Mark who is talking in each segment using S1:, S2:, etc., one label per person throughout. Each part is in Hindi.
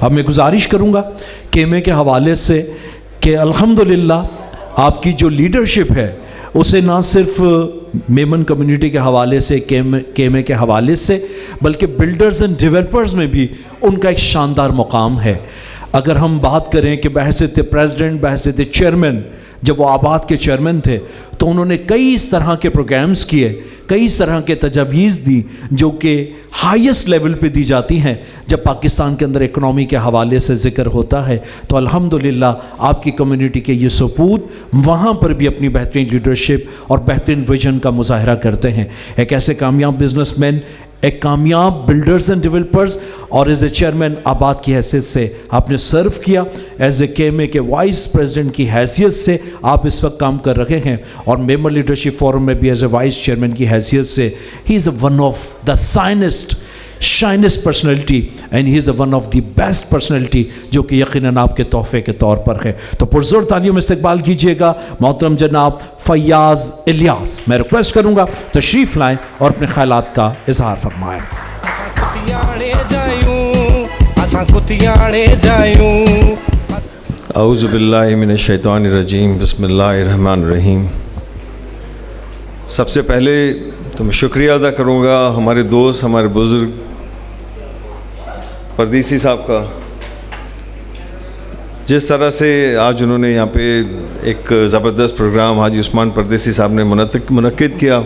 S1: अब मैं गुजारिश करूँगा केमे के हवाले से कि अल्हम्दुलिल्लाह आपकी जो लीडरशिप है उसे ना सिर्फ मेमन कम्युनिटी के हवाले से, केमे के हवाले से, बल्कि बिल्डर्स एंड डेवलपर्स में भी उनका एक शानदार मुकाम है। अगर हम बात करें कि बहैसियत प्रेसिडेंट, बहैसियत चेयरमैन, जब वो आबाद के चेयरमैन थे तो उन्होंने कई इस तरह के प्रोग्राम्स किए, कई इस तरह के तजावीज़ दी जो कि हाईएस्ट लेवल पे दी जाती हैं। जब पाकिस्तान के अंदर इकनॉमी के हवाले से ज़िक्र होता है तो अल्हम्दुलिल्लाह आपकी कम्युनिटी के ये सपूत वहाँ पर भी अपनी बेहतरीन लीडरशिप और बेहतरीन विजन का मुजाहरा करते हैं। एक ऐसे कामयाब बिजनेसमैन, एक कामयाब बिल्डर्स एंड डेवलपर्स और एज ए चेयरमैन आबाद की हैसियत से आपने सर्व किया, एज ए केमे के वाइस प्रेसिडेंट की हैसियत से आप इस वक्त काम कर रहे हैं और मेंबर लीडरशिप फोरम में भी एज ए वाइस चेयरमैन की हैसियत से ही is one of the shiniest personality and he is one of the best personality जो कि यकीनन आपके तोहफे के तौर पर है। तो पुरज़ोर तालियों में इस्तकबाल कीजिएगा मोहतरम जनाब फैयाज़ इलियास। मैं रिक्वेस्ट करूँगा तशरीफ़ लाएँ और अपने ख़यालात का इजहार फरमाएँ।
S2: औज़ु बिल्लाहि मिनश शैतानिर रजीम, बिस्मिल्लाहिर रहमानिर रहीम। सबसे पहले तो मैं शुक्रिया अदा करूँगा हमारे दोस्त, हमारे बुज़ुर्ग परदेसी साहब का, जिस तरह से आज उन्होंने यहाँ पे एक ज़बरदस्त प्रोग्राम हाजी उस्मान परदेसी साहब ने मुनक्किद किया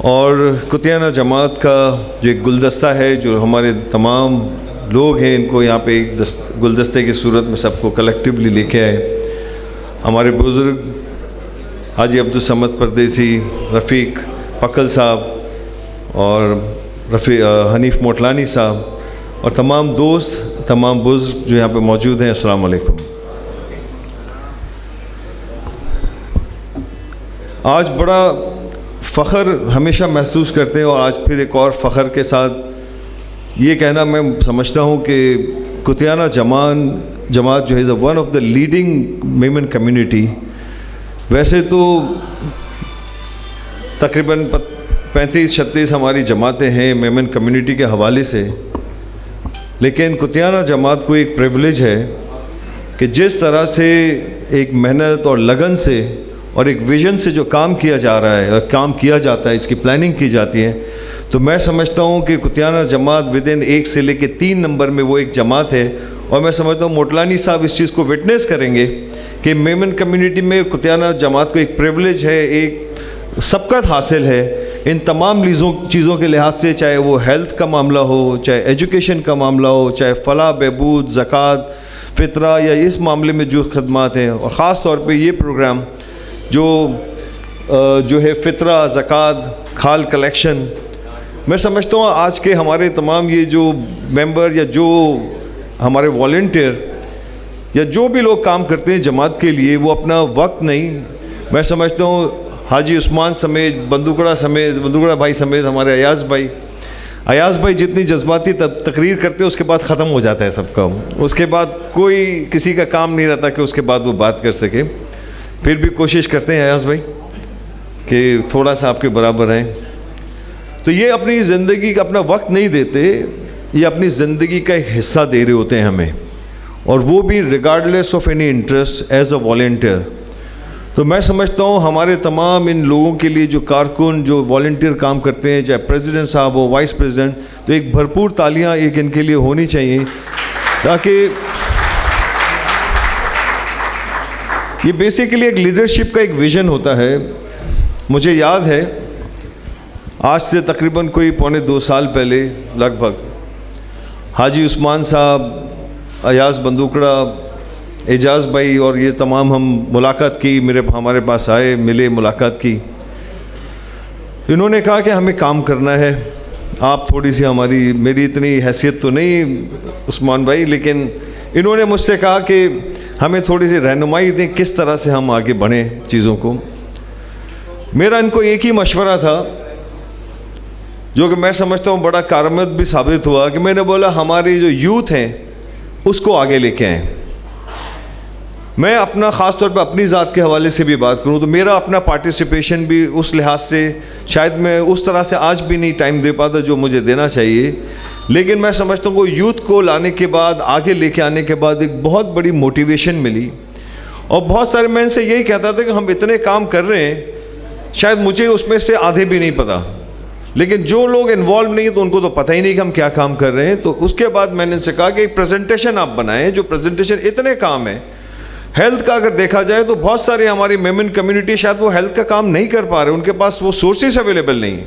S2: और कुतियाना जमात का जो एक गुलदस्ता है, जो हमारे तमाम लोग हैं इनको यहाँ पे एक गुलदस्ते की सूरत में सबको कलेक्टिवली लेके आए। हमारे बुज़ुर्ग हाजी अब्दुल समद परदेसी, रफ़ीक पक्कल साहब और हनीफ मोटलानी साहब और तमाम दोस्त, तमाम बुज़ुर्ग जो यहाँ पे मौजूद हैं, अस्सलाम वालेकुम। आज बड़ा फ़ख्र हमेशा महसूस करते हैं और आज फिर एक और फ़ख्र के साथ ये कहना मैं समझता हूँ कि कुतियाना जमात जो है one of the leading Memon community. वैसे तो तकरीबन 35-36 हमारी जमातें हैं मेमन कम्युनिटी के हवाले से, लेकिन कुतियाना जमात को एक प्रिविलेज है कि जिस तरह से एक मेहनत और लगन से और एक विज़न से जो काम किया जा रहा है और काम किया जाता है, इसकी प्लानिंग की जाती है, तो मैं समझता हूँ कि कुतियाना जमात विदिन 1 से लेके 3 नंबर में वो एक जमात है। और मैं समझता हूँ मोटलानी साहब इस चीज़ को विटनेस करेंगे कि मेमन कम्युनिटी में कुतियाना जमात को एक प्रिविलेज है, एक सबकत हासिल है इन तमाम चीज़ों के लिहाज से, चाहे वो हेल्थ का मामला हो, चाहे एजुकेशन का मामला हो, चाहे फलाह बहबूद, ज़कात, फ़ितरा या इस मामले में जो खदमात हैं। और ख़ास तौर पे ये प्रोग्राम जो है फ़ितरा, ज़कात, खाल कलेक्शन, मैं समझता हूँ आज के हमारे तमाम ये जो मेंबर या जो हमारे वॉलंटियर या जो भी लोग काम करते हैं जमात के लिए, वो अपना वक्त नहीं, मैं समझता हूँ हाजी उस्मान समेत, बंदूकड़ा भाई समेत हमारे अयाज़ भाई जितनी जज्बाती तकरीर करते हैं उसके बाद ख़त्म हो जाता है सबका। उसके बाद कोई किसी का काम नहीं रहता कि उसके बाद वो बात कर सके। फिर भी कोशिश करते हैं अयाज़ भाई कि थोड़ा सा आपके बराबर रहें। तो ये अपनी ज़िंदगी का अपना वक्त नहीं देते, ये अपनी ज़िंदगी का एक हिस्सा दे रहे होते हैं हमें, और वो भी regardless of any interest as a volunteer. तो मैं समझता हूँ हमारे तमाम इन लोगों के लिए जो कारकुन, जो वॉलंटियर काम करते हैं, चाहे प्रेसिडेंट साहब हो, वाइस प्रेसिडेंट, तो एक भरपूर तालियां एक इनके लिए होनी चाहिए, ताकि ये बेसिकली एक लीडरशिप का एक विज़न होता है। मुझे याद है आज से तकरीबन कोई 1.25 साल पहले लगभग हाजी उस्मान साहब, अयाज़ बंदूकड़ा, एजाज़ भाई और ये तमाम हम मुलाकात की, हमारे पास आए, मिले, मुलाकात की। इन्होंने कहा कि हमें काम करना है, आप थोड़ी सी मेरी इतनी हैसियत तो नहीं उस्मान भाई, लेकिन इन्होंने मुझसे कहा कि हमें थोड़ी सी रहनुमाई दें किस तरह से हम आगे बढ़ें चीज़ों को। मेरा इनको एक ही मशवरा था जो कि मैं समझता हूँ बड़ा कारगर भी साबित हुआ, कि मैंने बोला हमारी जो यूथ हैं उसको आगे लेके आएँ। मैं अपना ख़ास तौर पे अपनी ज़ात के हवाले से भी बात करूं तो मेरा अपना पार्टिसिपेशन भी उस लिहाज से शायद मैं उस तरह से आज भी नहीं टाइम दे पाता जो मुझे देना चाहिए, लेकिन मैं समझता हूँ यूथ को लाने के बाद, आगे लेके आने के बाद एक बहुत बड़ी मोटिवेशन मिली। और बहुत सारे मैं इनसे यही कहता था कि हम इतने काम कर रहे हैं, शायद मुझे उसमें से आधे भी नहीं पता, लेकिन जो लोग इन्वॉल्व नहीं है तो उनको तो पता ही नहीं कि हम क्या काम कर रहे हैं। तो उसके बाद मैंने इनसे कहा कि एक प्रेजेंटेशन आप बनाएं, जो प्रेजेंटेशन इतने काम है हेल्थ का। अगर देखा जाए तो बहुत सारे हमारी मेमन कम्युनिटी शायद वो हेल्थ का काम नहीं कर पा रहे, उनके पास वो सोर्सेस अवेलेबल नहीं है।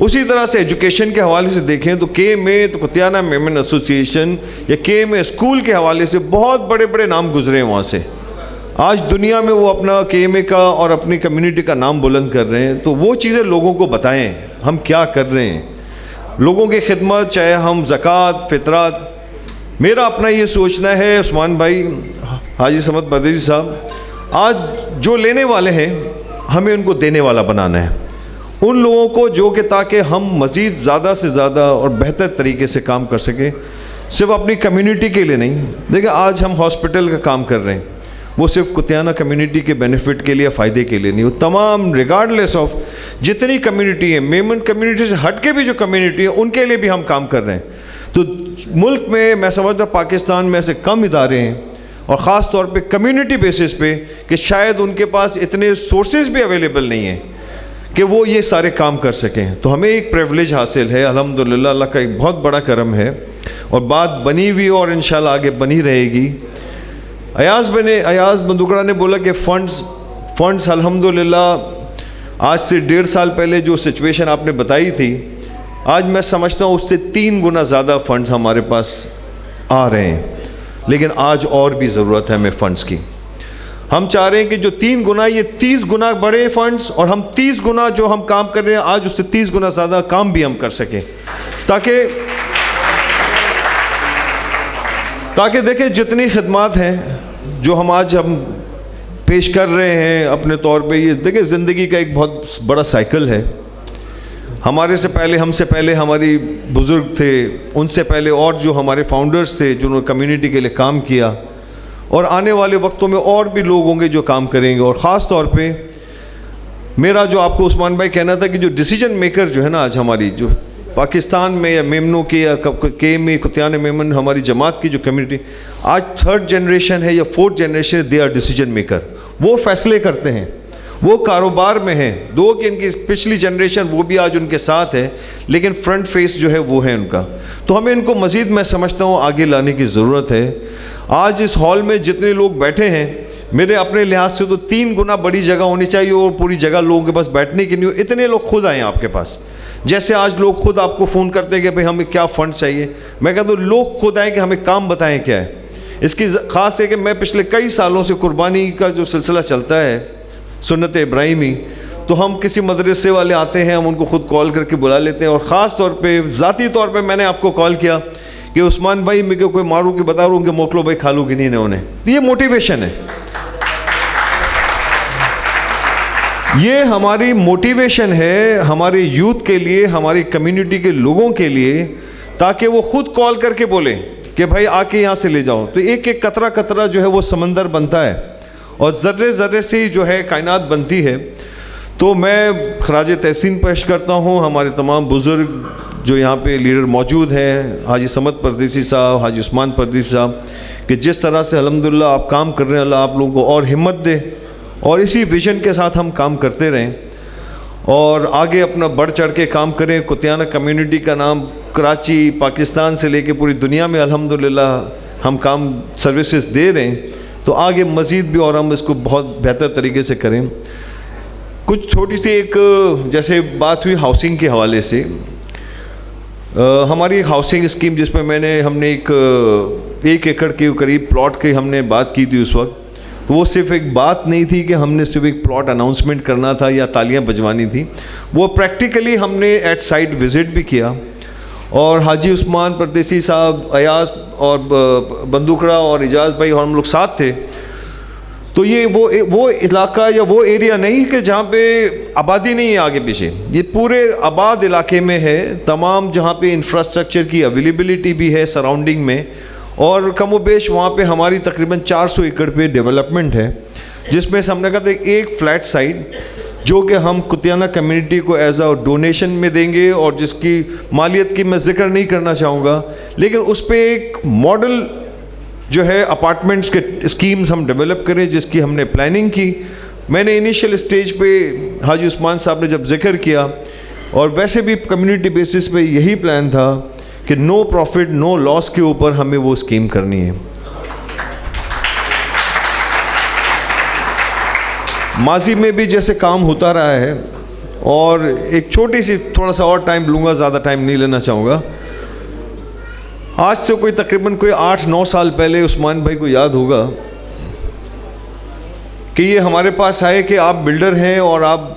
S2: उसी तरह से एजुकेशन के हवाले से देखें तो KMA, तो कुतियाना मेमन एसोसिएशन या KMA स्कूल के हवाले से बहुत बड़े बड़े नाम गुजरे हैं वहाँ से। आज दुनिया में वो अपना KMA का और अपनी कम्युनिटी का नाम बुलंद कर रहे हैं। तो वो चीज़ें लोगों को बताएं हम क्या कर रहे हैं, लोगों की खिदमत, चाहे हम ज़कात, फितरात। मेरा अपना ये सोचना है उस्मान भाई, हाजी समद परदेसी साहब, आज जो लेने वाले हैं हमें उनको देने वाला बनाना है, उन लोगों को जो कि ताकि हम मज़ीद ज़्यादा से ज़्यादा और बेहतर तरीके से काम कर सकें, सिर्फ अपनी कम्युनिटी के लिए नहीं। देखिए आज हम हॉस्पिटल का काम कर रहे हैं, वो सिर्फ कुतियाना कम्युनिटी के बेनिफिट के लिए, फ़ायदे के लिए नहीं, वो तमाम रिगार्डलेस ऑफ जितनी कम्युनिटी है, मेमन कम्युनिटी से हट के भी जो कम्युनिटी है उनके लिए भी हम काम कर रहे हैं। तो मुल्क में मैं समझता पाकिस्तान में ऐसे कम इदारे हैं और ख़ास तौर पे कम्युनिटी बेसिस पे कि शायद उनके पास इतने सोर्सेज भी अवेलेबल नहीं हैं कि वो ये सारे काम कर सकें। तो हमें एक प्रिविलेज हासिल है, अल्हम्दुलिल्लाह, अल्लाह का एक बहुत बड़ा करम है और बात बनी हुई और इंशाल्लाह आगे बनी रहेगी। अयाज बंदूकड़ा ने बोला कि फंड्स अल्हम्दुलिल्लाह आज से 1.5 साल पहले जो सिचुएशन आपने बताई थी, आज मैं समझता हूँ उससे 3 गुना ज़्यादा फंड्स हमारे पास आ रहे हैं। लेकिन आज और भी ज़रूरत है हमें फ़ंड्स की। हम चाह रहे हैं कि जो 3 गुना, ये 30 गुना बड़े फंड्स, और हम 30 गुना जो हम काम कर रहे हैं आज उससे 30 गुना ज़्यादा काम भी हम कर सकें, ताकि देखिए जितनी खिदमात हैं जो हम आज पेश कर रहे हैं अपने तौर पे, ये देखिए ज़िंदगी का एक बहुत बड़ा साइकिल है। हमसे पहले हमारी बुज़ुर्ग थे, उनसे पहले और जो हमारे फाउंडर्स थे जिन्होंने कम्युनिटी के लिए काम किया, और आने वाले वक्तों में और भी लोग होंगे जो काम करेंगे। और ख़ास तौर पे मेरा जो आपको उस्मान भाई कहना था कि जो डिसीजन मेकर जो है ना आज हमारी जो पाकिस्तान में या मेमनों की या KMA कुतियाना मेमन हमारी जमात की जो कम्युनिटी आज 3rd जनरेशन है या 4th generation, they are decision maker. वो फैसले करते हैं, वो कारोबार में हैं। दो कि इनकी पिछली जनरेशन वो भी आज उनके साथ है, लेकिन फ्रंट फेस जो है वो है उनका। तो हमें इनको मज़ीद मैं समझता हूँ आगे लाने की ज़रूरत है। आज इस हॉल में जितने लोग बैठे हैं, मेरे अपने लिहाज से तो 3 गुना बड़ी जगह होनी चाहिए और पूरी जगह लोगों के पास बैठने की नहीं हो। इतने लोग खुद आए आपके पास, जैसे आज लोग खुद आपको फ़ोन करते हैं कि भाई हमें क्या फ़ंड चाहिए। मैं कहता हूँ लोग खुद आए कि हमें काम बताएं क्या है। इसकी ख़ास है कि मैं पिछले कई सालों से कुर्बानी का जो सिलसिला चलता है, सुन्नत इब्राहिमी, तो हम किसी मदरसे वाले आते हैं, हम उनको खुद कॉल करके बुला लेते हैं। और ख़ास तौर पे ज़ाती तौर पे मैंने आपको कॉल किया कि उस्मान भाई मेरे को कोई मारू कि बता रहा हूँ कि मोकलो भाई खालू कि नहीं ने उन्हें। तो ये मोटिवेशन है, ये हमारी मोटिवेशन है हमारे यूथ के लिए, हमारी कम्युनिटी के लोगों के लिए, ताकि वो खुद कॉल करके बोलें कि भाई आके यहाँ से ले जाओ। तो एक एक कतरा कतरा जो है वो समंदर बनता है और ज़र्रे ज़र्रे से ही जो है कायनात बनती है। तो मैं खराज तहसीन पेश करता हूँ हमारे तमाम बुज़ुर्ग जो यहाँ पे लीडर मौजूद हैं, हाजी समद परदेसी साहब, हाजी उस्मान परदेसी साहब, कि जिस तरह से अल्हम्दुलिल्लाह आप काम कर रहे हैं, अल्लाह आप लोगों को और हिम्मत दे और इसी विज़न के साथ हम काम करते रहें और आगे अपना बढ़ चढ़ के काम करें। कुतियाना कम्युनिटी का नाम कराची, पाकिस्तान से लेके पूरी दुनिया में अल्हम्दुलिल्लाह हम काम सर्विसेज दे रहे हैं, तो आगे मज़ीद भी और हम इसको बहुत बेहतर तरीके से करें। कुछ छोटी सी एक जैसे बात हुई हाउसिंग के हवाले से, हमारी एक हाउसिंग स्कीम जिसमें हमने एक एकड़ के करीब प्लॉट की हमने बात की थी उस वक्त, तो वो सिर्फ एक बात नहीं थी कि हमने सिर्फ एक प्लॉट अनाउंसमेंट करना था या तालियां बजवानी थी, वो प्रैक्टिकली हमने एट साइट विज़िट भी किया। और हाजी उस्मान परदेसी साहब, अयाज और बंदूकड़ा और इजाज़ भाई और हम लोग साथ थे। तो ये वो इलाका या वो एरिया नहीं कि जहाँ पे आबादी नहीं है आगे पीछे, ये पूरे आबाद इलाके में है, तमाम जहाँ पे इंफ्रास्ट्रक्चर की अवेलेबिलिटी भी है सराउंडिंग में, और कमो बेश वहाँ पे हमारी तकरीबन 400 एकड़ पे डेवलपमेंट है, जिसमें से हमने कहा था एक फ्लैट साइड जो कि हम कुतियाना कम्युनिटी को एज अ डोनेशन में देंगे, और जिसकी मालियत की मैं जिक्र नहीं करना चाहूँगा, लेकिन उस पर एक मॉडल जो है अपार्टमेंट्स के स्कीम्स हम डेवलप करें, जिसकी हमने प्लानिंग की। मैंने इनिशियल स्टेज पे हाजी उस्मान साहब ने जब जिक्र किया, और वैसे भी कम्युनिटी बेसिस पे यही प्लान था कि नो प्रॉफिट नो लॉस के ऊपर हमें वो स्कीम करनी है। माजी में भी जैसे काम होता रहा है, और एक छोटी सी थोड़ा सा और टाइम लूँगा, ज़्यादा टाइम नहीं लेना चाहूँगा। आज से कोई तकरीबन कोई 8-9 साल पहले उस्मान भाई को याद होगा कि ये हमारे पास आए कि आप बिल्डर हैं और आप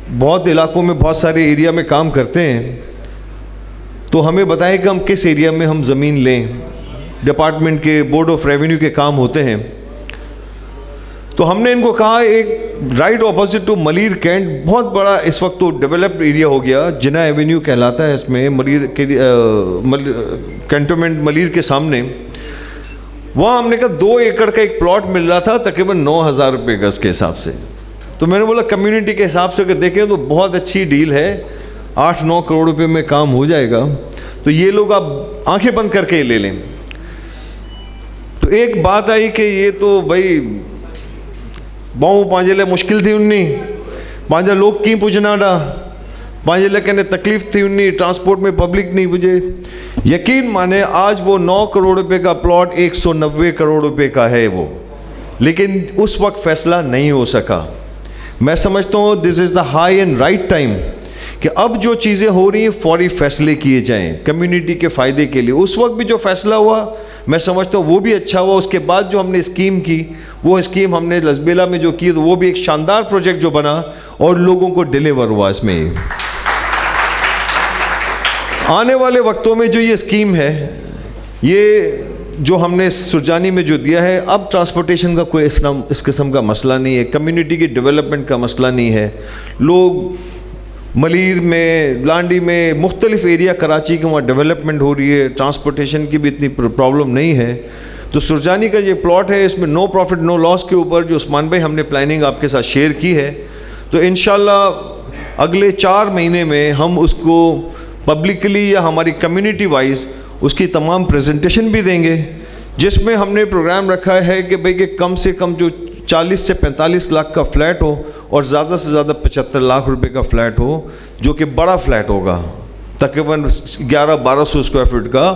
S2: बहुत इलाकों में बहुत सारे एरिया में काम करते हैं, तो हमें बताएं कि हम किस एरिया में हम ज़मीन लें। डिपार्टमेंट के बोर्ड ऑफ रेवेन्यू के काम होते हैं। तो हमने इनको कहा एक right opposite to Malir Cantt, बहुत बड़ा इस वक्त तो डेवलप्ड एरिया हो गया, जिना एवेन्यू कहलाता है इसमें, मलीर के कैंटोनमेंट मलीर के सामने। वहाँ हमने कहा 2 एकड़ का एक प्लॉट मिल रहा था तकरीबन 9,000 रुपये गज के हिसाब से। तो मैंने बोला कम्युनिटी के हिसाब से अगर देखें तो बहुत अच्छी डील है, 8-9 करोड़ रुपए में काम हो जाएगा, तो ये लोग आप आंखें बंद करके ले लें। तो एक बात आई कि ये तो भाई बाऊ पांजे ले मुश्किल थी उन्नी, पांजा लोग की पूछना डा, पांजे ले कहने तकलीफ थी उन्नी, ट्रांसपोर्ट में पब्लिक नहीं पूछे। यकीन माने आज वो 9 करोड़ रुपए का प्लॉट 190 करोड़ रुपए का है वो, लेकिन उस वक्त फैसला नहीं हो सका। मैं समझता हूँ this is the high and right time कि अब जो चीज़ें हो रही हैं फौरी फैसले किए जाएं कम्युनिटी के फ़ायदे के लिए। उस वक्त भी जो फैसला हुआ मैं समझता हूँ वो भी अच्छा हुआ। उसके बाद जो हमने स्कीम की, वो स्कीम हमने लसबेला में जो की, तो वो भी एक शानदार प्रोजेक्ट जो बना और लोगों को डिलीवर हुआ। इसमें आने वाले वक्तों में जो ये स्कीम है, ये जो हमने सुरजानी में जो दिया है, अब ट्रांसपोर्टेशन का कोई इस किस्म का मसला नहीं है, कम्युनिटी की डेवलपमेंट का मसला नहीं है। लोग मलीर में, लांडी में, मुख्तलिफ एरिया कराची के वहाँ डेवलपमेंट हो रही है, ट्रांसपोर्टेशन की भी इतनी प्रॉब्लम नहीं है। तो सुरजानी का ये प्लॉट है, इसमें नो प्रॉफिट नो लॉस के ऊपर जो उस्मान भाई हमने प्लानिंग आपके साथ शेयर की है, तो इंशाल्लाह अगले 4 महीने में हम उसको पब्लिकली या हमारी कम्युनिटी वाइज उसकी तमाम प्रेजेंटेशन भी देंगे, जिसमें हमने प्रोग्राम रखा है कि भाई कि कम से कम जो 40 से 45 लाख का फ्लैट हो और ज़्यादा से ज़्यादा 75 लाख रुपए का फ्लैट हो, जो कि बड़ा फ्लैट होगा, तकरीबन 1100-1200 स्क्वायर फीट का।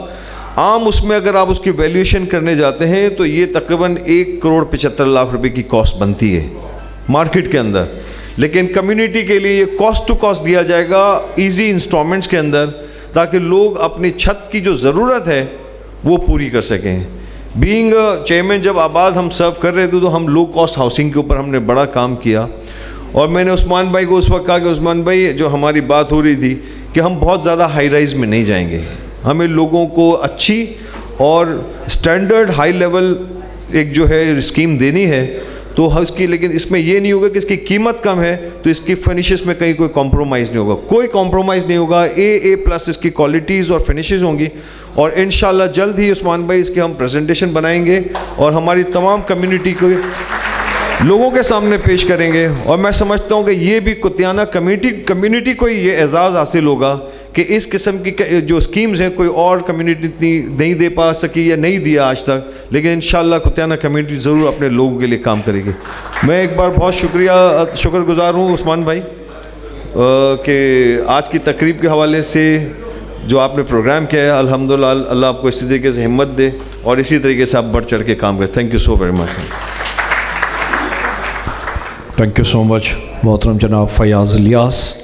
S2: आम उसमें अगर आप उसकी वैल्यूएशन करने जाते हैं तो ये तकरीबन 1 करोड़ 75 लाख रुपए की कॉस्ट बनती है मार्केट के अंदर। लेकिन कम्युनिटी के लिए ये कॉस्ट टू कॉस्ट दिया जाएगा ईजी इंस्टॉलमेंट्स के अंदर, ताकि लोग अपनी छत की जो ज़रूरत है वो पूरी कर सकें। बीइंग चेयरमैन जब आबाद हम सर्व कर रहे थे तो हम लो कॉस्ट हाउसिंग के ऊपर हमने बड़ा काम किया, और मैंने उस्मान भाई को उस वक्त कहा कि उस्मान भाई, जो हमारी बात हो रही थी कि हम बहुत ज़्यादा हाई राइज में नहीं जाएंगे, हमें लोगों को अच्छी और स्टैंडर्ड हाई लेवल एक जो है स्कीम देनी है, तो इसकी, लेकिन इसमें ये नहीं होगा कि इसकी कीमत कम है तो इसकी फिनिशेस में कहीं कोई कॉम्प्रोमाइज़ नहीं होगा, कोई कॉम्प्रोमाइज़ नहीं होगा। A+ इसकी क्वालिटीज़ और फिनिशेस होंगी, और इंशाल्लाह जल्द ही उस्मान भाई इसके हम प्रेजेंटेशन बनाएंगे और हमारी तमाम कम्युनिटी को लोगों के सामने पेश करेंगे। और मैं समझता हूँ कि ये भी कुतियाना कम्युनिटी को ये एजाज़ हासिल होगा कि इस किस्म की जो स्कीम्स हैं कोई और कम्युनिटी इतनी नहीं दे पा सकी या नहीं दिया आज तक, लेकिन इंशाल्लाह कुतियाना कम्युनिटी ज़रूर अपने लोगों के लिए काम करेगी। मैं एक बार बहुत शुक्रगुजार हूँ उस्मान भाई कि आज की तकरीब के हवाले से जो आपने प्रोग्राम किया है, अल्हम्दुलिल्लाह अल्लाह आपको इसी तरीके से हिम्मत दे और इसी तरीके से आप बढ़ चढ़ के काम करें। Thank you so very much.
S1: Thank you so much मोहतरम जनाब फयाज़ इलियास।